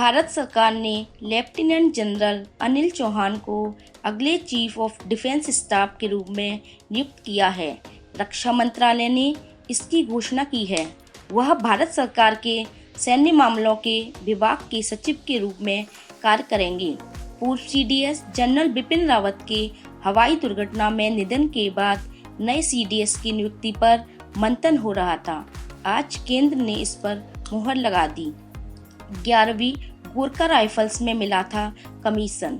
भारत सरकार ने lieutenant general Anil Chauhan को अगले चीफ ऑफ डिफेंस स्टाफ के रूप में नियुक्त किया है। रक्षा मंत्रालय ने इसकी घोषणा की है। वह भारत सरकार के सैन्य मामलों के विभाग के सचिव के रूप में कार्य करेंगे। पूर्व सीडीएस जनरल बिपिन रावत के हवाई दुर्घटना में निधन के बाद नए सीडीएस की नियुक्ति पर मंथन हो रहा था। आज केंद्र ने इस पर मुहर लगा दी। 11वीं गोरखा राइफल्स में मिला था कमीशन।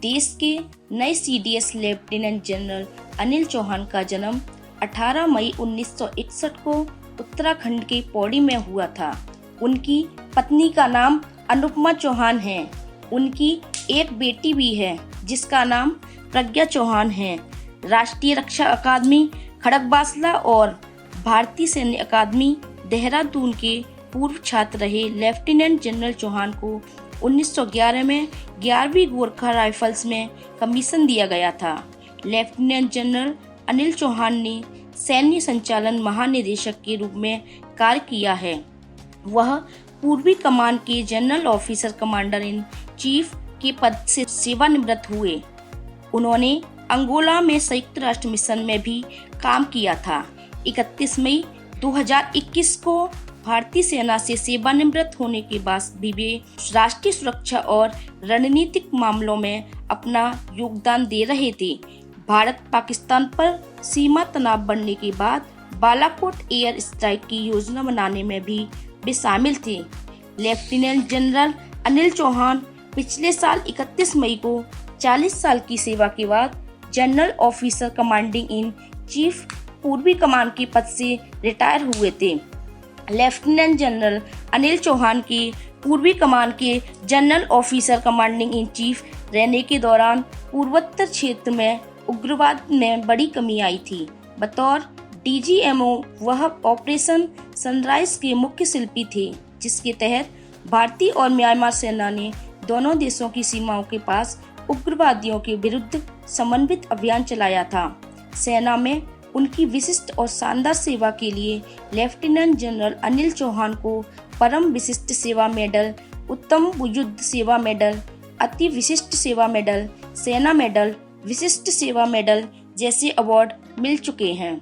देश के नए CDS lieutenant general Anil Chauhan का जन्म 18 मई 1961 को उत्तराखंड के पौड़ी में हुआ था। उनकी पत्नी का नाम अनुपमा चौहान है। उनकी एक बेटी भी है जिसका नाम प्रज्ञा चौहान है। राष्ट्रीय रक्षा अकादमी खड़गवासला और भारतीय सैन्य अकादमी देहरादून के पूर्व छात्र रहे लेफ्टिनेंट जनरल चौहान को 1911 में 11वीं गोरखा राइफल्स में कमीशन दिया गया था। लेफ्टिनेंट जनरल अनिल चौहान ने सैन्य संचालन महानिदेशक के रूप में कार्य किया है। वह पूर्वी कमान के general officer commander in chief के पद से सेवानिवृत्त हुए। उन्होंने अंगोला में संयुक्त राष्ट्र मिशन में भी काम किया था। 31 मई 2021 को भारतीय सेना से सेवानिवृत्त होने के बाद भी वे राष्ट्रीय सुरक्षा और रणनीतिक मामलों में अपना योगदान दे रहे थे। भारत पाकिस्तान पर सीमा तनाव बढ़ने के बाद बालाकोट एयर स्ट्राइक की योजना बनाने में भी वे शामिल थे। लेफ्टिनेंट जनरल अनिल चौहान पिछले साल 31 मई को 40 साल की सेवा के बाद general officer commanding in chief पूर्वी कमान के पद से रिटायर हुए थे। लेफ्टिनेंट जनरल अनिल चौहान के पूर्वी कमान के general officer commanding in chief रहने के दौरान पूर्वोत्तर क्षेत्र में उग्रवाद में बड़ी कमी आई थी। बतौर डीजीएमओ वह ऑपरेशन सनराइज के मुख्य शिल्पी थे, जिसके तहत भारतीय और म्यांमार सेना ने दोनों देशों की सीमाओं के पास उग्रवादियों के विरुद्ध समन्वित अभियान चलाया था। सेना में उनकी विशिष्ट और शानदार सेवा के लिए लेफ्टिनेंट जनरल अनिल चौहान को परम विशिष्ट सेवा मेडल, उत्तम युद्ध सेवा मेडल, अति विशिष्ट सेवा मेडल, सेना मेडल, विशिष्ट सेवा मेडल जैसे अवार्ड मिल चुके हैं।